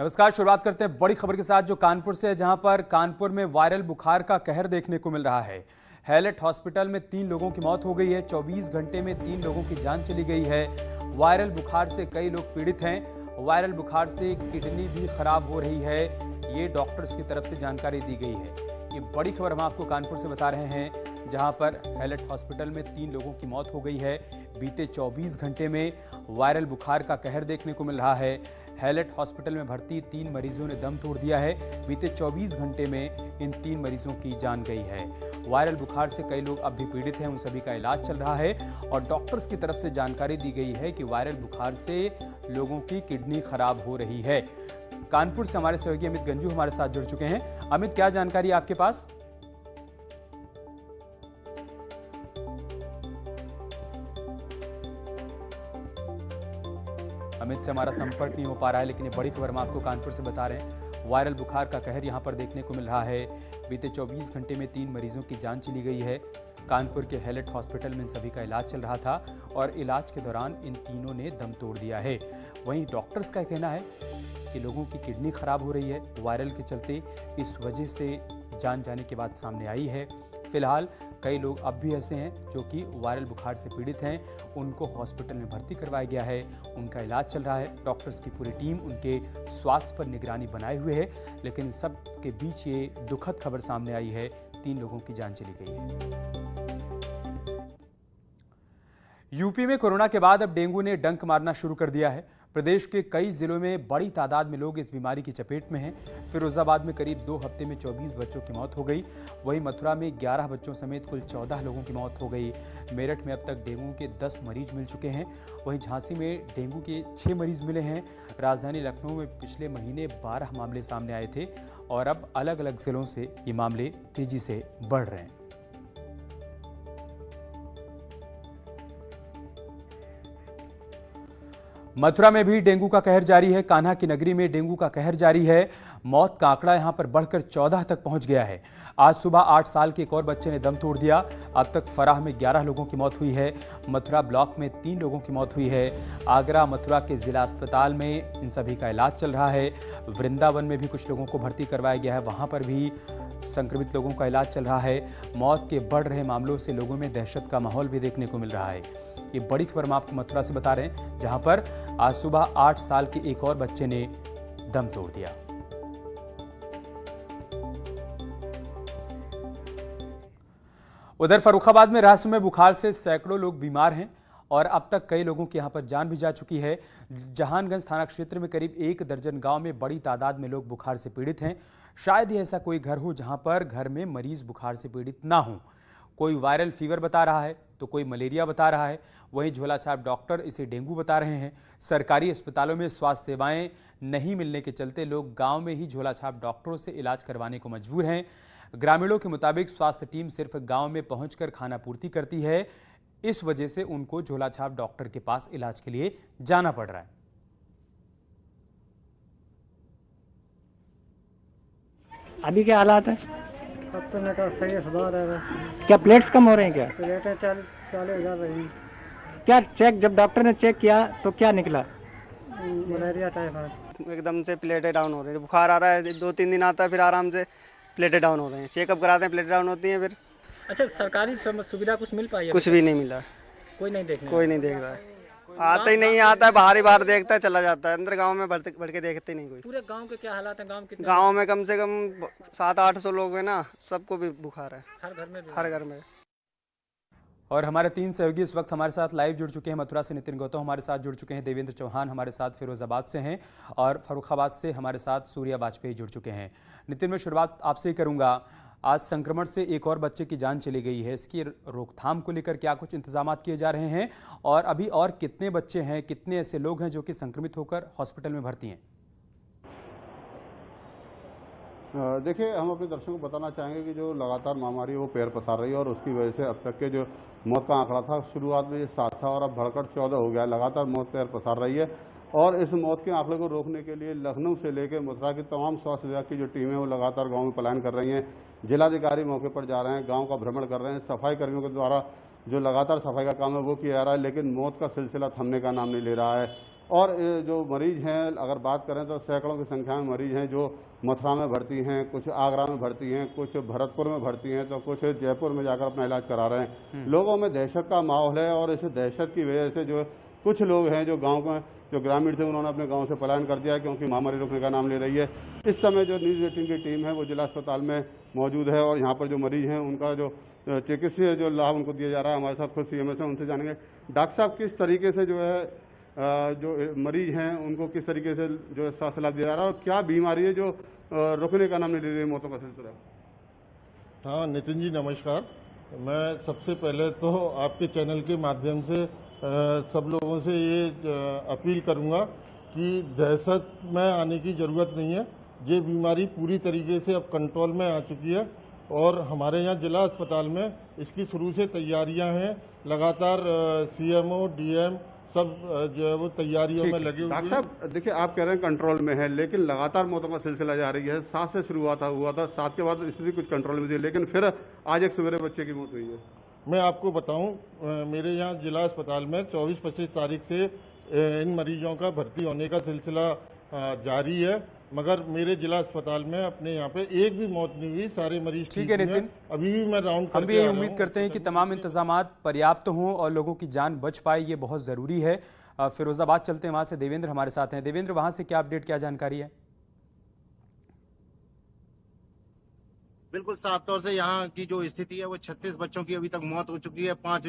नमस्कार। शुरुआत करते हैं बड़ी खबर के साथ जो कानपुर से है, जहां पर कानपुर में वायरल बुखार का कहर देखने को मिल रहा है। हैलेट हॉस्पिटल में 3 लोगों की मौत हो गई है। 24 घंटे में 3 लोगों की जान चली गई है। वायरल बुखार से कई लोग पीड़ित हैं। वायरल बुखार से किडनी भी खराब हो रही है, ये डॉक्टर्स की तरफ से जानकारी दी गई है। ये बड़ी खबर हम आपको कानपुर से बता रहे हैं, जहां पर हैलेट हॉस्पिटल में 3 लोगों की मौत हो गई है। बीते 24 घंटे में वायरल बुखार का कहर देखने को मिल रहा है। हैलेट हॉस्पिटल में भर्ती 3 मरीजों ने दम तोड़ दिया है। बीते 24 घंटे में इन 3 मरीजों की जान गई है। वायरल बुखार से कई लोग अब भी पीड़ित हैं, उन सभी का इलाज चल रहा है और डॉक्टर्स की तरफ से जानकारी दी गई है कि वायरल बुखार से लोगों की किडनी खराब हो रही है। कानपुर से हमारे सहयोगी अमित गंजू हमारे साथ जुड़ चुके हैं। अमित, क्या जानकारी है आपके पास? अमित से हमारा संपर्क नहीं हो पा रहा है, लेकिन ये बड़ी खबर हम आपको कानपुर से बता रहे हैं। वायरल बुखार का कहर यहां पर देखने को मिल रहा है। बीते 24 घंटे में 3 मरीजों की जान चली गई है। कानपुर के हैलेट हॉस्पिटल में इन सभी का इलाज चल रहा था और इलाज के दौरान इन तीनों ने दम तोड़ दिया है। वहीं डॉक्टर्स का कहना है कि लोगों की किडनी खराब हो रही है वायरल के चलते, इस वजह से जान जाने के बाद सामने आई है। फिलहाल कई लोग अब भी ऐसे हैं जो कि वायरल बुखार से पीड़ित हैं, उनको हॉस्पिटल में भर्ती करवाया गया है, उनका इलाज चल रहा है। डॉक्टर्स की पूरी टीम उनके स्वास्थ्य पर निगरानी बनाए हुए है, लेकिन इन सब के बीच ये दुखद खबर सामने आई है, 3 लोगों की जान चली गई है। यूपी में कोरोना के बाद अब डेंगू ने डंक मारना शुरू कर दिया है। प्रदेश के कई जिलों में बड़ी तादाद में लोग इस बीमारी की चपेट में हैं। फिरोजाबाद में करीब 2 हफ्ते में 24 बच्चों की मौत हो गई। वहीं मथुरा में 11 बच्चों समेत कुल 14 लोगों की मौत हो गई। मेरठ में अब तक डेंगू के 10 मरीज मिल चुके हैं। वहीं झांसी में डेंगू के 6 मरीज मिले हैं। राजधानी लखनऊ में पिछले महीने 12 मामले सामने आए थे और अब अलग अलग जिलों से ये मामले तेजी से बढ़ रहे हैं। मथुरा में भी डेंगू का कहर जारी है। कान्हा की नगरी में डेंगू का कहर जारी है। मौत का आंकड़ा यहां पर बढ़कर 14 तक पहुंच गया है। आज सुबह 8 साल के एक और बच्चे ने दम तोड़ दिया। अब तक फराह में 11 लोगों की मौत हुई है। मथुरा ब्लॉक में 3 लोगों की मौत हुई है। आगरा मथुरा के जिला अस्पताल में इन सभी का इलाज चल रहा है। वृंदावन में भी कुछ लोगों को भर्ती करवाया गया है, वहां पर भी संक्रमित लोगों का इलाज चल रहा है। मौत के बढ़ रहे मामलों से लोगों में दहशत का माहौल भी देखने को मिल रहा है। ये बड़ी खबर हम आपको मथुरा से बता रहे हैं, जहां पर आज सुबह 8 साल के एक और बच्चे ने दम तोड़ दिया। उधर फर्रुखाबाद में रहस्यमय बुखार से सैकड़ों लोग बीमार हैं और अब तक कई लोगों की यहां पर जान भी जा चुकी है। जहानगंज थाना क्षेत्र में करीब 1 दर्जन गांव में बड़ी तादाद में लोग बुखार से पीड़ित हैं। शायद ही ऐसा कोई घर हो जहां पर घर में मरीज बुखार से पीड़ित ना हो। कोई वायरल फीवर बता रहा है तो कोई मलेरिया बता रहा है, वहीं झोलाछाप डॉक्टर इसे डेंगू बता रहे हैं। सरकारी अस्पतालों में स्वास्थ्य सेवाएं नहीं मिलने के चलते लोग गांव में ही झोलाछाप डॉक्टरों से इलाज करवाने को मजबूर हैं। ग्रामीणों के मुताबिक स्वास्थ्य टीम सिर्फ गांव में पहुंचकर खाना पूर्ति करती है, इस वजह से उनको झोलाछाप डॉक्टर के पास इलाज के लिए जाना पड़ रहा है। अभी क्या हालात है? अब तो ना सही है, सुधार है। क्या प्लेट्स कम हो रहे हैं? क्या प्लेटें 40,000 रही। क्या चेक, जब डॉक्टर ने चेक किया तो क्या निकला? Malaria typhoid. एकदम से प्लेटें डाउन हो रही है, बुखार आ रहा है, 2-3 दिन आता है, फिर आराम से प्लेटें डाउन हो रही हैं। चेकअप कराते हैं, प्लेटें डाउन होती हैं फिर। अच्छा, सरकारी सुविधा कुछ मिल पाई है? कुछ भी नहीं मिला। कोई नहीं देख रहा है। आता ही नहीं, आता है बाहर देखता है, चला जाता है। अंदर गांव में बढ़ के देखते नहीं कोई। पूरे गांव के क्या हालात हैं? गांव में कम से कम 700-800 लोग हैं ना, सबको भी बुखार है, हर घर में। और हमारे 3 सहयोगी इस वक्त हमारे साथ लाइव जुड़ चुके हैं। मथुरा से नितिन गौतम हमारे साथ जुड़ चुके हैं, देवेंद्र चौहान हमारे साथ फिरोजाबाद से हैं और फर्रुखाबाद से हमारे साथ सूर्या वाजपेयी जुड़ चुके हैं। नितिन, मैं शुरुआत आपसे ही करूंगा। आज संक्रमण से एक और बच्चे की जान चली गई है, इसकी रोकथाम को लेकर क्या कुछ इंतजाम किए जा रहे हैं और अभी और कितने बच्चे हैं, कितने ऐसे लोग हैं जो कि संक्रमित होकर हॉस्पिटल में भर्ती हैं? देखिए, हम अपने दर्शकों को बताना चाहेंगे कि जो लगातार महामारी वो पैर पसार रही है और उसकी वजह से अब तक के जो मौत का आंकड़ा था, शुरुआत में ये 7 था और अब बढ़कर 14 हो गया। लगातार मौत पैर पसार रही है और इस मौत के आंकड़े को रोकने के लिए लखनऊ से लेकर मथुरा की तमाम स्वास्थ्य विभाग की जो टीमें वो लगातार गाँव में पलायन कर रही हैं। जिलाधिकारी मौके पर जा रहे हैं, गाँव का भ्रमण कर रहे हैं। सफाई कर्मियों के द्वारा जो लगातार सफाई का काम है वो किया जा रहा है, लेकिन मौत का सिलसिला थमने का नाम नहीं ले रहा है। और जो मरीज हैं अगर बात करें तो सैकड़ों की संख्या में मरीज हैं जो मथुरा में भर्ती हैं, कुछ आगरा में भर्ती हैं, कुछ भरतपुर में भर्ती हैं, तो कुछ जयपुर में जाकर अपना इलाज करा रहे हैं। लोगों में दहशत का माहौल है और इस दहशत की वजह से जो कुछ लोग हैं जो गांव में जो ग्रामीण थे उन्होंने अपने गांव से पलायन कर दिया क्योंकि महामारी रुकने का नाम ले रही है। इस समय जो न्यूज़ 18 की टीम है वो जिला अस्पताल में मौजूद है और यहाँ पर जो मरीज हैं उनका जो चिकित्सीय जो लाभ उनको दिया जा रहा है, हमारे साथ खुद CMS हैं, उनसे जानेंगे। डॉक्टर साहब, किस तरीके से जो है जो मरीज हैं उनको किस तरीके से जो है स्वास्थ्य लाभ दिया जा रहा है और क्या बीमारी है जो रुकने का नाम नहीं ले रही, मौतों का सिलसिला? हाँ नितिन जी नमस्कार। मैं सबसे पहले तो आपके चैनल के माध्यम से सब लोगों से ये अपील करूंगा कि दहशत में आने की ज़रूरत नहीं है। ये बीमारी पूरी तरीके से अब कंट्रोल में आ चुकी है और हमारे यहाँ जिला अस्पताल में इसकी शुरू से तैयारियां हैं। लगातार CMO, DM सब जो है वो तैयारियों में लगे हुए हैं। डॉक्टर साहब देखिए, आप कह रहे हैं कंट्रोल में है, लेकिन लगातार मौतों का सिलसिला जारी है। 7 से शुरू हुआ था 7 के बाद स्थिति कुछ कंट्रोल में थी, लेकिन फिर आज एक सवेरे बच्चे की मौत हुई है। मैं आपको बताऊं, मेरे यहाँ जिला अस्पताल में 24-25 तारीख से इन मरीजों का भर्ती होने का सिलसिला जारी है, मगर मेरे जिला अस्पताल में अपने यहाँ पे एक भी मौत नहीं हुई। सारे मरीज ठीक है। नितिन, अभी भी मैं राउंड हम भी यही उम्मीद करते हैं कि तमाम इंतजामात पर्याप्त हों और लोगों की जान बच पाए, ये बहुत ज़रूरी है। फिरोजाबाद चलते हैं, वहाँ से देवेंद्र हमारे साथ हैं। देवेंद्र, वहाँ से क्या अपडेट, क्या जानकारी है? बिल्कुल साफ तौर से यहाँ की जो स्थिति है वो 36 बच्चों की अभी तक मौत हो चुकी है, 5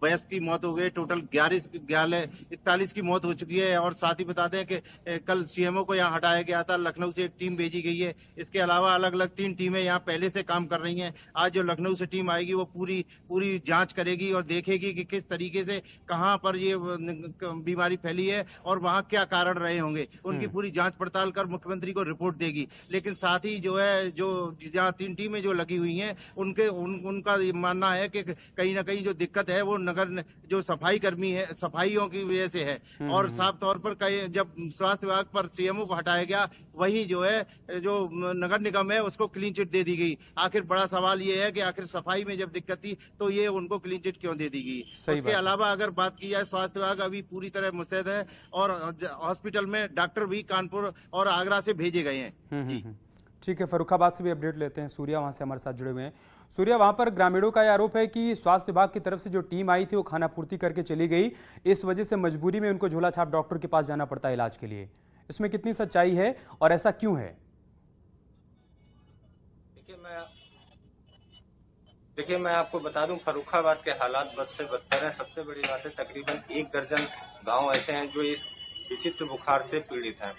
वयस्क की मौत हो गई, टोटल 41 की मौत हो चुकी है। और साथ ही बता दें कि कल CMO को यहाँ हटाया गया था, लखनऊ से एक टीम भेजी गई है। इसके अलावा अलग अलग 3 टीमें यहाँ पहले से काम कर रही हैं। आज जो लखनऊ से टीम आएगी वो पूरी जांच करेगी और देखेगी कि किस तरीके से कहाँ पर ये बीमारी फैली है और वहाँ क्या कारण रहे होंगे। उनकी पूरी जाँच पड़ताल कर मुख्यमंत्री को रिपोर्ट देगी। लेकिन साथ ही जो है जो जहाँ 3 टीमें जो लगी हुई हैं उनका मानना है कि कहीं ना कहीं जो दिक्कत है वो नगर जो सफाई कर्मी है, सफाइयों की वजह से है। और साफ तौर पर जब स्वास्थ्य विभाग पर CMO को हटाया गया, वही जो है जो नगर निगम है उसको क्लीन चिट दे दी गई। आखिर बड़ा सवाल ये है कि आखिर सफाई में जब दिक्कत थी तो ये उनको क्लीन चिट क्यों दे दी गई? उसके अलावा अगर बात की जाए, स्वास्थ्य विभाग अभी पूरी तरह मुस्तैद है और हॉस्पिटल में डॉक्टर भी कानपुर और आगरा से भेजे गए हैं। ठीक है, फर्रुखाबाद से भी अपडेट लेते हैं। सूर्या वहां से हमारे साथ जुड़े हुए हैं। सूर्या, वहां पर ग्रामीणों का यह आरोप है कि स्वास्थ्य विभाग की तरफ से जो टीम आई थी वो खाना पूर्ति करके चली गई, इस वजह से मजबूरी में उनको झोला छाप डॉक्टर के पास जाना पड़ता है इलाज के लिए। इसमें कितनी सच्चाई है और ऐसा क्यों है? देखिए मैं आपको बता दूं, फर्रुखाबाद के हालात बस से बदतर हैं। सबसे बड़ी बात है, तकरीबन 1 दर्जन गाँव ऐसे हैं जो इस विचित्र बुखार से पीड़ित हैं।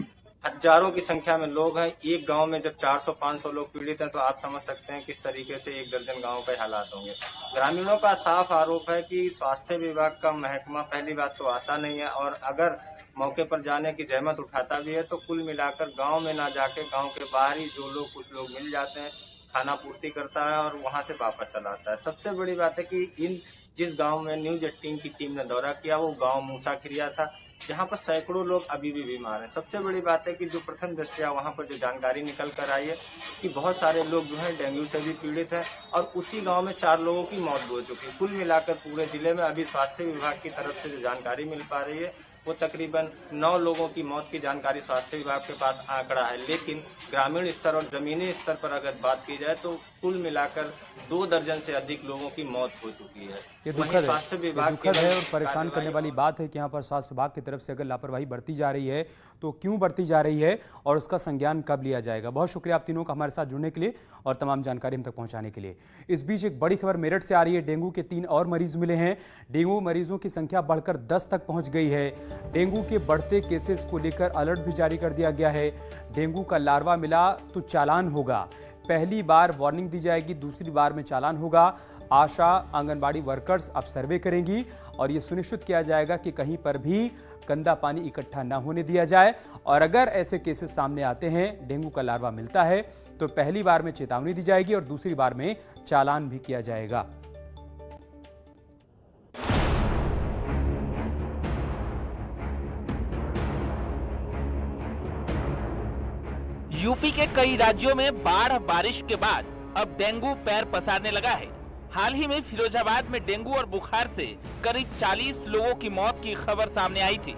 हजारों की संख्या में लोग हैं। एक गांव में जब 400-500 लोग पीड़ित हैं तो आप समझ सकते हैं किस तरीके से 1 दर्जन गांव के हालात होंगे। ग्रामीणों का साफ आरोप है कि स्वास्थ्य विभाग का महकमा पहली बात तो आता नहीं है और अगर मौके पर जाने की जहमत उठाता भी है तो कुल मिलाकर गांव में ना जाके गांव के बाहर ही जो लोग कुछ लोग मिल जाते हैं, खाना पूर्ति करता है और वहां से वापस चला आता है। सबसे बड़ी बात है कि जिस गांव में न्यूज़ 18 की टीम ने दौरा किया वो गांव मूसाखिरिया था, जहां पर सैकड़ों लोग अभी भी बीमार हैं। सबसे बड़ी बात है कि जो प्रथम दृष्टया वहां पर जो जानकारी निकल कर आई है कि बहुत सारे लोग जो है डेंगू से भी पीड़ित हैं और उसी गांव में 4 लोगों की मौत हो चुकी है। कुल मिलाकर पूरे जिले में अभी स्वास्थ्य विभाग की तरफ से जो जानकारी मिल पा रही है वो तकरीबन 9 लोगों की मौत की जानकारी स्वास्थ्य विभाग के पास आंकड़ा है। लेकिन ग्रामीण स्तर और जमीनी स्तर पर अगर बात की जाए तो कुल मिलाकर 2 दर्जन से अधिक लोगों की मौत हो चुकी है। ये दुखद है और परेशान करने वाली बात है कि यहाँ पर स्वास्थ्य विभाग की तरफ से अगर लापरवाही बढ़ती जा रही है तो क्यों बढ़ती जा रही है और उसका संज्ञान कब लिया जाएगा। बहुत शुक्रिया आप तीनों का हमारे साथ जुड़ने के लिए और तमाम जानकारी हम तक पहुंचाने के लिए। इस बीच एक बड़ी खबर मेरठ से आ रही है। डेंगू के 3 और मरीज मिले हैं। डेंगू मरीजों की संख्या बढ़कर 10 तक पहुंच गई है। डेंगू के बढ़ते केसेस को लेकर अलर्ट भी जारी कर दिया गया है। डेंगू का लार्वा मिला तो चालान होगा। पहली बार वार्निंग दी जाएगी, दूसरी बार में चालान होगा। आशा आंगनबाड़ी वर्कर्स अब सर्वे करेंगी और ये सुनिश्चित किया जाएगा कि कहीं पर भी गंदा पानी इकट्ठा न होने दिया जाए और अगर ऐसे केसेस सामने आते हैं, डेंगू का लार्वा मिलता है, तो पहली बार में चेतावनी दी जाएगी और दूसरी बार में चालान भी किया जाएगा। यूपी के कई राज्यों में बाढ़ बारिश के बाद अब डेंगू पैर पसारने लगा है। हाल ही में फिरोजाबाद में डेंगू और बुखार से करीब 40 लोगों की मौत की खबर सामने आई थी।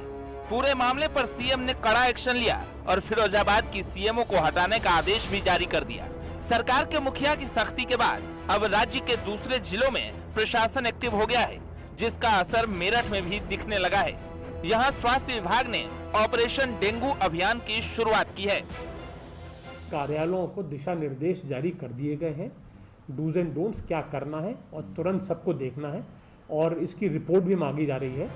पूरे मामले पर सीएम ने कड़ा एक्शन लिया और फिरोजाबाद की सीएमओ को हटाने का आदेश भी जारी कर दिया। सरकार के मुखिया की सख्ती के बाद अब राज्य के दूसरे जिलों में प्रशासन एक्टिव हो गया है, जिसका असर मेरठ में भी दिखने लगा है। यहाँ स्वास्थ्य विभाग ने ऑपरेशन डेंगू अभियान की शुरुआत की है। कार्यालयों को दिशा निर्देश जारी कर दिए गए हैं, डूज एंड डोंट्स क्या करना है और तुरंत सबको देखना है और इसकी रिपोर्ट भी मांगी जा रही है।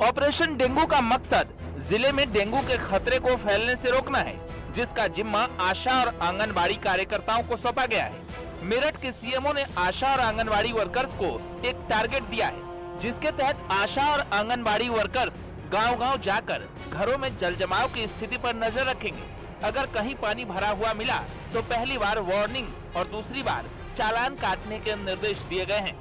ऑपरेशन डेंगू का मकसद जिले में डेंगू के खतरे को फैलने से रोकना है, जिसका जिम्मा आशा और आंगनबाड़ी कार्यकर्ताओं को सौंपा गया है। मेरठ के सीएमओ ने आशा और आंगनबाड़ी वर्कर्स को एक टारगेट दिया है, जिसके तहत आशा और आंगनबाड़ी वर्कर्स गांव-गांव जाकर घरों में जल जमाव की स्थिति पर नजर रखेंगे। अगर कहीं पानी भरा हुआ मिला तो पहली बार वार्निंग और दूसरी बार चालान काटने के निर्देश दिए गए हैं।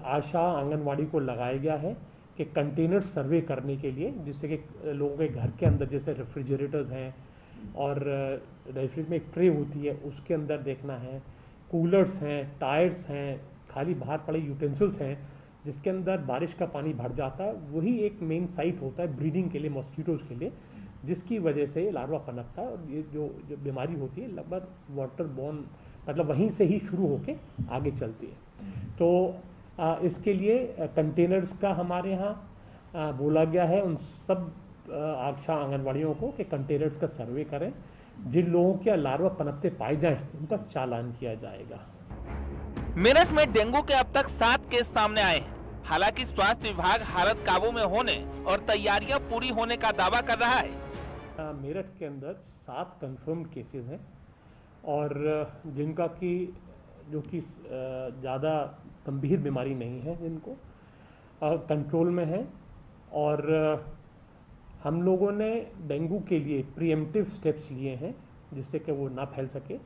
आशा आंगनवाड़ी को लगाया गया है कि कंटेनर सर्वे करने के लिए, जिससे कि लोगों के घर के अंदर जैसे रेफ्रिजरेटर्स हैं और रेफ्रिजरेटर में एक ट्रे होती है उसके अंदर देखना है, कूलर्स हैं, टायर्स हैं, खाली बाहर पड़े यूटेंसिल्स हैं जिसके अंदर बारिश का पानी भर जाता है, वही एक मेन साइट होता है ब्रीडिंग के लिए, मॉस्किटोज़ के लिए, जिसकी वजह से लार्वा पनपता है और ये जो बीमारी होती है लगभग वाटर बॉर्न, मतलब वहीं से ही शुरू होके आगे चलती है। तो इसके लिए कंटेनर्स का हमारे यहाँ बोला गया है उन सब आशा आंगनवाड़ियों को कि कंटेनर्स का सर्वे करें, जिन लोगों के लार्वा पनपते पाए जाएं उनका चालान किया जाएगा। मेरठ में डेंगू के अब तक 7 केस सामने आए हैं। हालांकि स्वास्थ्य विभाग हालत काबू में होने और तैयारियां पूरी होने का दावा कर रहा है। मेरठ के अंदर 7 कंफर्म केसेस हैं और जिनका की जो कि ज़्यादा गंभीर बीमारी नहीं है, जिनको कंट्रोल में है और हम लोगों ने डेंगू के लिए प्रीएम्प्टिव स्टेप्स लिए हैं जिससे कि वो ना फैल सके।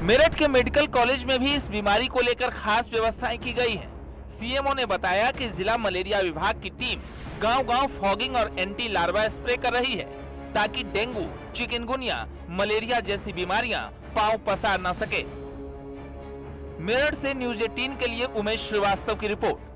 मेरठ के मेडिकल कॉलेज में भी इस बीमारी को लेकर खास व्यवस्थाएं की गई हैं। सीएमओ ने बताया कि जिला मलेरिया विभाग की टीम गांव-गांव फॉगिंग और एंटी लार्वा स्प्रे कर रही है ताकि डेंगू, चिकनगुनिया, मलेरिया जैसी बीमारियां पांव पसार न सके। मेरठ से न्यूज 18 के लिए उमेश श्रीवास्तव की रिपोर्ट।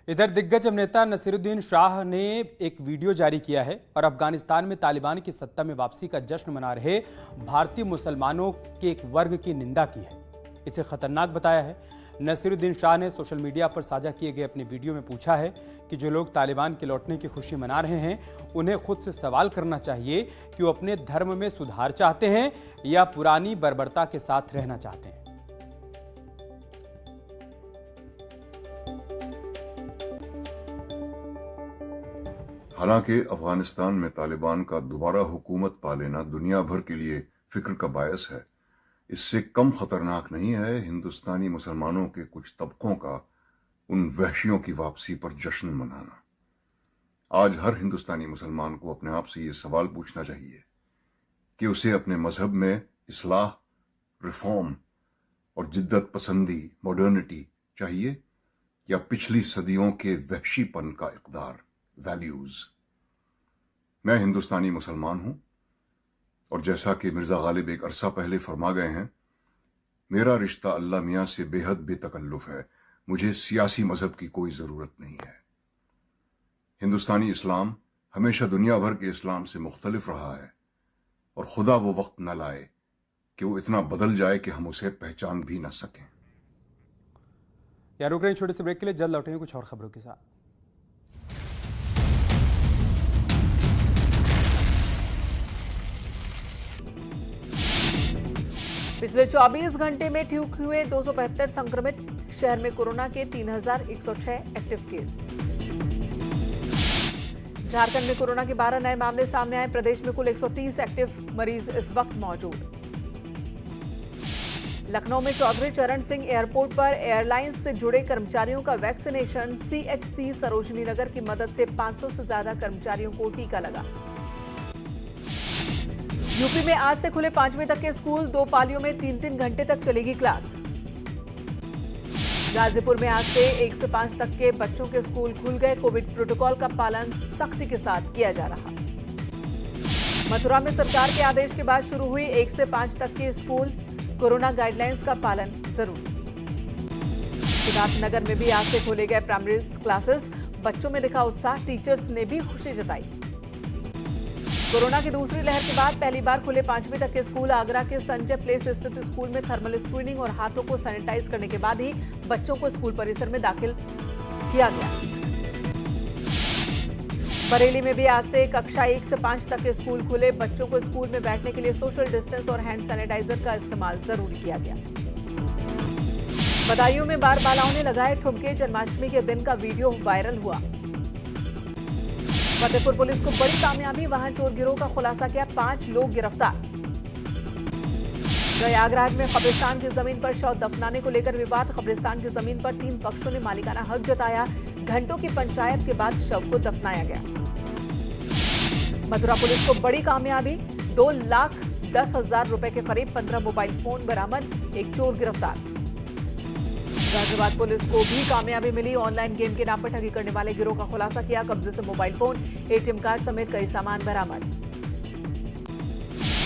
इधर दिग्गज अभिनेता नसीरुद्दीन शाह ने एक वीडियो जारी किया है और अफगानिस्तान में तालिबान की सत्ता में वापसी का जश्न मना रहे भारतीय मुसलमानों के एक वर्ग की निंदा की है। इसे खतरनाक बताया है। नसीरुद्दीन शाह ने सोशल मीडिया पर साझा किए गए अपने वीडियो में पूछा है कि जो लोग तालिबान के लौटने की खुशी मना रहे हैं उन्हें खुद से सवाल करना चाहिए कि वो अपने धर्म में सुधार चाहते हैं या पुरानी बर्बरता के साथ रहना चाहते हैं। हालांकि अफगानिस्तान में तालिबान का दोबारा हुकूमत पा लेना दुनिया भर के लिए फिक्र का बायस है, इससे कम खतरनाक नहीं है हिंदुस्तानी मुसलमानों के कुछ तबकों का उन वहशियों की वापसी पर जश्न मनाना। आज हर हिंदुस्तानी मुसलमान को अपने आप से ये सवाल पूछना चाहिए कि उसे अपने मजहब में इस्लाह, रिफॉर्म और जिद्दत पसंदी, मॉडर्निटी चाहिए या पिछली सदियों के वहशीपन का इक़दार, वैल्यूज। मैं हिंदुस्तानी मुसलमान हूं और जैसा कि मिर्जा गालिब एक अरसा पहले फरमा गए हैं, मेरा रिश्ता अल्लाह मियां से बेहद बेतकल्लुफ है। मुझे सियासी मजहब की कोई जरूरत नहीं है। हिंदुस्तानी इस्लाम हमेशा दुनिया भर के इस्लाम से मुख्तलिफ रहा है और खुदा वो वक्त न लाए कि वो इतना बदल जाए कि हम उसे पहचान भी न सकें। यार रुक रहे हैं छोटे से ब्रेक के लिए, जल्द लौटेंगे कुछ और खबरों के साथ। पिछले 24 घंटे में ठीक हुए 275 संक्रमित। शहर में कोरोना के 3106 एक्टिव केस। झारखंड में कोरोना के 12 नए मामले सामने आए। प्रदेश में कुल 130 एक्टिव मरीज इस वक्त मौजूद। लखनऊ में चौधरी चरण सिंह एयरपोर्ट पर एयरलाइंस से जुड़े कर्मचारियों का वैक्सीनेशन। सीएचसी सरोजनी नगर की मदद से 500 से ज्यादा कर्मचारियों को टीका लगा। यूपी में आज से खुले 5वीं तक के स्कूल। 2 पालियों में 3-3 घंटे तक चलेगी क्लास। गाजीपुर में आज से 1 से 5 तक के बच्चों के स्कूल खुल गए। कोविड प्रोटोकॉल का पालन सख्ती के साथ किया जा रहा। मथुरा में सरकार के आदेश के बाद शुरू हुई 1 से 5 तक के स्कूल। कोरोना गाइडलाइंस का पालन जरूरी। सिद्धार्थनगर में भी आज से खोले गए प्राइमरी क्लासेस। बच्चों में दिखा उत्साह, टीचर्स ने भी खुशी जताई। कोरोना की दूसरी लहर के बाद पहली बार खुले 5वीं तक के स्कूल। आगरा के संजय प्लेस स्थित स्कूल में थर्मल स्क्रीनिंग और हाथों को सैनिटाइज करने के बाद ही बच्चों को स्कूल परिसर में दाखिल किया गया। बरेली में भी आज से कक्षा 1 से 5 तक के स्कूल खुले। बच्चों को स्कूल में बैठने के लिए सोशल डिस्टेंस और हैंड सैनिटाइजर का इस्तेमाल जरूरी किया गया। बदायूं में बाल-बालाओं ने लगाए ठुमके। जन्माष्टमी के दिन का वीडियो वायरल हुआ। फतेहपुर पुलिस को बड़ी कामयाबी, वाहन चोर गिरोह का खुलासा किया, 5 लोग गिरफ्तार। प्रयागराज में कब्रिस्तान की जमीन पर शव दफनाने को लेकर विवाद। कब्रिस्तान की जमीन पर 3 पक्षों ने मालिकाना हक जताया। घंटों की पंचायत के बाद शव को दफनाया गया। मथुरा पुलिस को बड़ी कामयाबी, 2,10,000 रुपए के करीब 15 मोबाइल फोन बरामद, एक चोर गिरफ्तार। गाजियाबाद पुलिस को भी कामयाबी मिली। ऑनलाइन गेम के नाम पर ठगी करने वाले गिरोह का खुलासा किया। कब्जे से मोबाइल फोन, एटीएम कार्ड समेत कई सामान बरामद।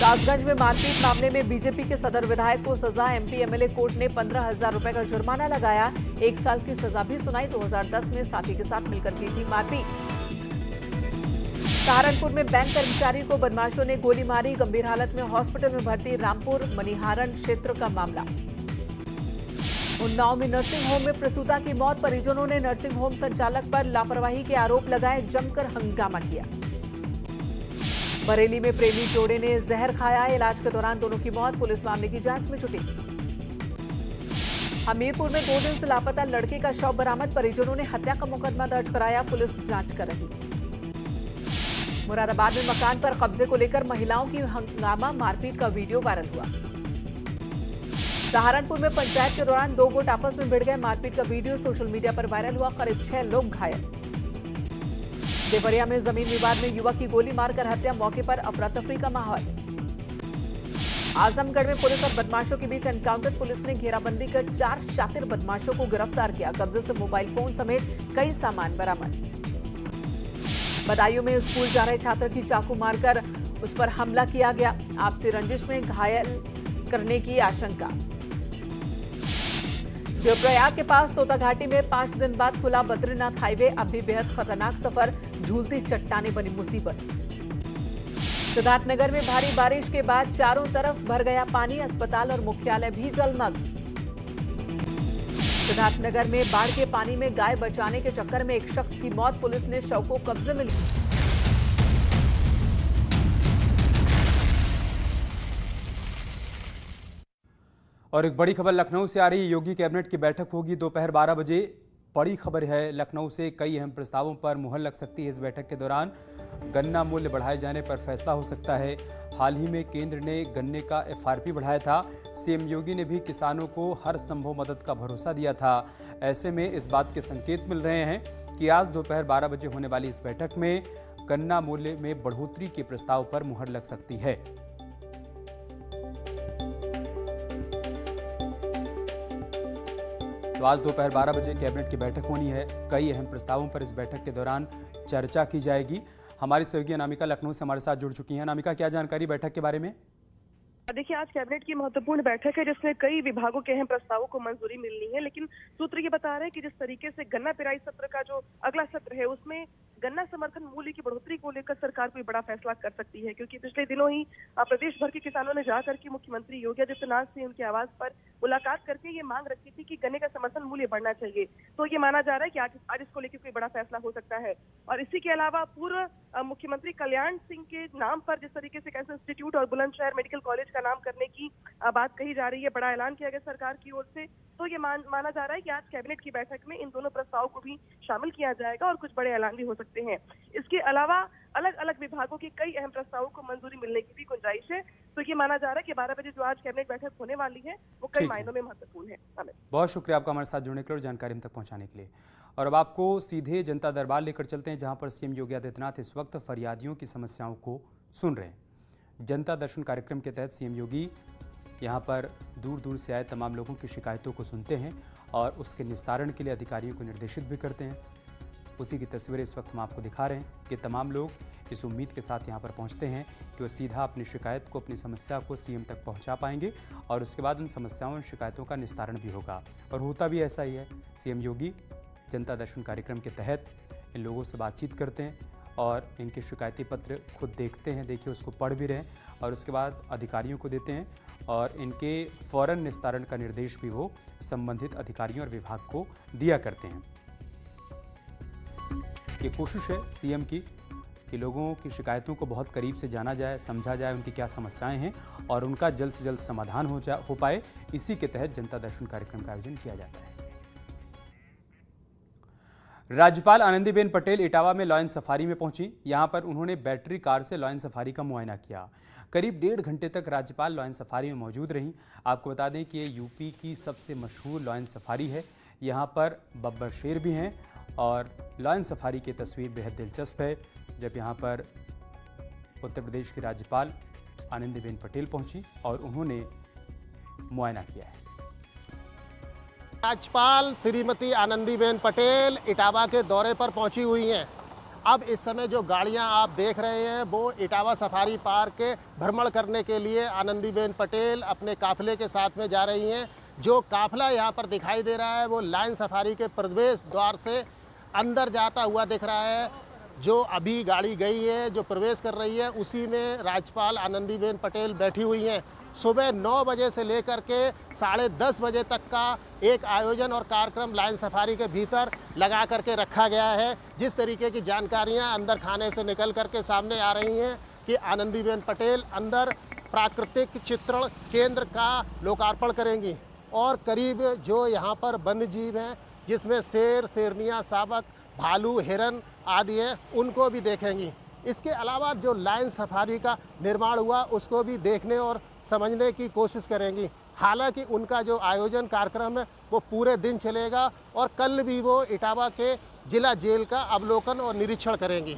कासगंज में मारपीट मामले में बीजेपी के सदर विधायक को सजा। एमपी एमएलए कोर्ट ने 15,000 रुपए का जुर्माना लगाया। 1 साल की सजा भी सुनाई। 2010 में साथी के साथ मिलकर की थी मारपीट। सहारनपुर में बैंक कर्मचारी को बदमाशों ने गोली मारी। गंभीर हालत में हॉस्पिटल में भर्ती। रामपुर मनिहारन क्षेत्र का मामला। उन्नाव में नर्सिंग होम में प्रसूता की मौत। परिजनों ने नर्सिंग होम संचालक पर लापरवाही के आरोप लगाए। जमकर हंगामा किया। बरेली में प्रेमी जोड़े ने जहर खाया। इलाज के दौरान दोनों की मौत। पुलिस मामले की जांच में जुटी। हमीरपुर में 2 दिन से लापता लड़के का शव बरामद। परिजनों ने हत्या का मुकदमा दर्ज कराया। पुलिस जांच कर रही। मुरादाबाद में मकान पर कब्जे को लेकर महिलाओं की हंगामा, मारपीट का वीडियो वायरल हुआ। सहारनपुर में पंचायत के दौरान 2 गुट आपस में भिड़ गए। मारपीट का वीडियो सोशल मीडिया पर वायरल हुआ। करीब 6 लोग घायल। देवरिया में जमीन विवाद में युवक की गोली मारकर हत्या। मौके पर अफरा तफरी का माहौल। आजमगढ़ में पुलिस और बदमाशों के बीच एनकाउंटर। पुलिस ने घेराबंदी कर 4 शातिर बदमाशों को गिरफ्तार किया। कब्जे से मोबाइल फोन समेत कई सामान बरामद। बदायूं में स्कूल जा रहे छात्र की चाकू मारकर उस पर हमला किया गया। आपसी रंजिश में घायल करने की आशंका। देवप्रयाग के पास तोता घाटी में 5 दिन बाद खुला बद्रीनाथ हाईवे। अब भी बेहद खतरनाक सफर। झूलती चट्टानें बनी मुसीबत। सिद्धार्थनगर में भारी बारिश के बाद चारों तरफ भर गया पानी। अस्पताल और मुख्यालय भी जलमग्न। सिद्धार्थनगर में बाढ़ के पानी में गाय बचाने के चक्कर में एक शख्स की मौत। पुलिस ने शव को कब्जे में लिया। और एक बड़ी खबर लखनऊ से आ रही है। योगी कैबिनेट की बैठक होगी दोपहर 12 बजे। बड़ी खबर है लखनऊ से। कई अहम प्रस्तावों पर मुहर लग सकती है इस बैठक के दौरान। गन्ना मूल्य बढ़ाए जाने पर फैसला हो सकता है। हाल ही में केंद्र ने गन्ने का एफआरपी बढ़ाया था। सीएम योगी ने भी किसानों को हर संभव मदद का भरोसा दिया था। ऐसे में इस बात के संकेत मिल रहे हैं कि आज दोपहर 12 बजे होने वाली इस बैठक में गन्ना मूल्य में बढ़ोतरी के प्रस्ताव पर मुहर लग सकती है। तो आज दोपहर 12 बजे कैबिनेट की बैठक होनी है। कई अहम प्रस्तावों पर इस बैठक के दौरान चर्चा की जाएगी। हमारी सहयोगी अनामिका लखनऊ से हमारे साथ जुड़ चुकी हैं। अनामिका, क्या जानकारी बैठक के बारे में? देखिए, आज कैबिनेट की महत्वपूर्ण बैठक है जिसमें कई विभागों के अहम प्रस्तावों को मंजूरी मिलनी है। लेकिन सूत्र ये बता रहे हैं कि जिस तरीके से गन्ना पेराई सत्र का जो अगला सत्र है उसमें गन्ना समर्थन मूल्य की बढ़ोतरी को लेकर सरकार कोई बड़ा फैसला कर सकती है, क्योंकि पिछले दिनों ही प्रदेश भर के किसानों ने जाकर के मुख्यमंत्री योगी आदित्यनाथ से उनके आवास पर मुलाकात करके ये मांग रखी थी कि गन्ने का समर्थन मूल्य बढ़ना चाहिए। तो ये माना जा रहा है कि आज इसको लेकर कोई बड़ा फैसला हो सकता है। और इसी के अलावा पूर्व मुख्यमंत्री कल्याण सिंह के नाम पर जिस तरीके से कैंसर इंस्टीट्यूट और बुलंदशहर मेडिकल कॉलेज का नाम करने की बात कही जा रही है, बड़ा ऐलान किया गया सरकार की ओर से। तो ये माना जा रहा है कि आज कैबिनेट की बैठक में इन दोनों प्रस्तावों को भी शामिल किया जाएगा और कुछ बड़े ऐलान भी हो सकते हैं। इसके अलावा अलग अलग विभागों के कई अहम प्रस्तावों को मंजूरी मिलने की भी गुंजाइश है। तो ये माना जा रहा है कि 12 बजे जो आज कैबिनेट बैठक होने वाली है वो कई मायनों में महत्वपूर्ण है। बहुत शुक्रिया आपका हमारे साथ जुड़ने के लिए और जानकारी हम तक पहुंचाने के लिए। और अब आपको सीधे जनता दरबार लेकर चलते हैं, जहां पर सीएम योगी आदित्यनाथ इस वक्त फरियादियों की समस्याओं को सुन रहे हैं। जनता दर्शन कार्यक्रम के तहत सीएम योगी यहाँ पर दूर दूर से आए तमाम लोगों की शिकायतों को सुनते हैं और उसके निस्तारण के लिए अधिकारियों को निर्देशित भी करते हैं। उसी की तस्वीरें इस वक्त हम आपको दिखा रहे हैं कि तमाम लोग इस उम्मीद के साथ यहाँ पर पहुँचते हैं कि वो सीधा अपनी शिकायत को, अपनी समस्या को सीएम तक पहुँचा पाएंगे और उसके बाद उन समस्याओं और शिकायतों का निस्तारण भी होगा। और होता भी ऐसा ही है। सीएम योगी जनता दर्शन कार्यक्रम के तहत इन लोगों से बातचीत करते हैं और इनके शिकायती पत्र खुद देखते हैं, देखिए उसको पढ़ भी रहे हैं और उसके बाद अधिकारियों को देते हैं और इनके फौरन निस्तारण का निर्देश भी वो संबंधित अधिकारियों और विभाग को दिया करते हैं। ये कोशिश है सीएम की कि लोगों की शिकायतों को बहुत करीब से जाना जाए, समझा जाए उनकी क्या समस्याएं हैं और उनका जल्द से जल्द समाधान हो पाए। इसी के तहत जनता दर्शन कार्यक्रम का आयोजन किया जाता है। राज्यपाल आनंदीबेन पटेल इटावा में लॉयन सफारी में पहुंची। यहां पर उन्होंने बैटरी कार से लॉयन सफारी का मुआयना किया। करीब 1.5 घंटे तक राज्यपाल लॉयन सफारी में मौजूद रहीं। आपको बता दें कि ये यूपी की सबसे मशहूर लॉयन सफारी है। यहाँ पर बब्बर शेर भी हैं और लॉयन सफारी की तस्वीर बेहद दिलचस्प है। जब यहाँ पर उत्तर प्रदेश की राज्यपाल आनंदीबेन पटेल पहुंची और उन्होंने मुआयना किया है। राज्यपाल श्रीमती आनंदीबेन पटेल इटावा के दौरे पर पहुंची हुई हैं। अब इस समय जो गाड़ियां आप देख रहे हैं वो इटावा सफारी पार्क के भ्रमण करने के लिए आनंदीबेन पटेल अपने काफिले के साथ में जा रही हैं। जो काफिला यहां पर दिखाई दे रहा है वो लॉयन सफारी के प्रवेश द्वार से अंदर जाता हुआ दिख रहा है। जो अभी गाड़ी गई है, जो प्रवेश कर रही है, उसी में राज्यपाल आनंदीबेन पटेल बैठी हुई हैं। सुबह 9 बजे से लेकर के 10:30 बजे तक का एक आयोजन और कार्यक्रम लॉयन सफारी के भीतर लगा करके रखा गया है। जिस तरीके की जानकारियां अंदर खाने से निकल करके सामने आ रही हैं कि आनंदीबेन पटेल अंदर प्राकृतिक चित्रण केंद्र का लोकार्पण करेंगी और करीब जो यहाँ पर वन्य जीव हैं जिसमें शेर, शेरनियाँ, शावक, भालू, हिरन आदि हैं, उनको भी देखेंगी। इसके अलावा जो लॉयन सफारी का निर्माण हुआ उसको भी देखने और समझने की कोशिश करेंगी। हालांकि उनका जो आयोजन कार्यक्रम है वो पूरे दिन चलेगा और कल भी वो इटावा के जिला जेल का अवलोकन और निरीक्षण करेंगी।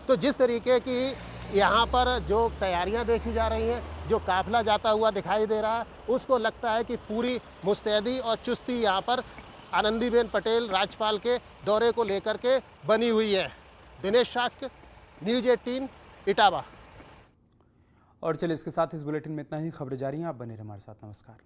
तो जिस तरीके की यहाँ पर जो तैयारियाँ देखी जा रही हैं, जो काफिला जाता हुआ दिखाई दे रहा है, उसको लगता है कि पूरी मुस्तैदी और चुस्ती यहाँ पर आनंदीबेन पटेल राज्यपाल के दौरे को लेकर के बनी हुई है। दिनेश शाक्य, न्यूज़ 18 इटावा। और चलिए इसके साथ इस बुलेटिन में इतना ही। खबरें जारी हैं, आप बने रहिए हमारे साथ। नमस्कार।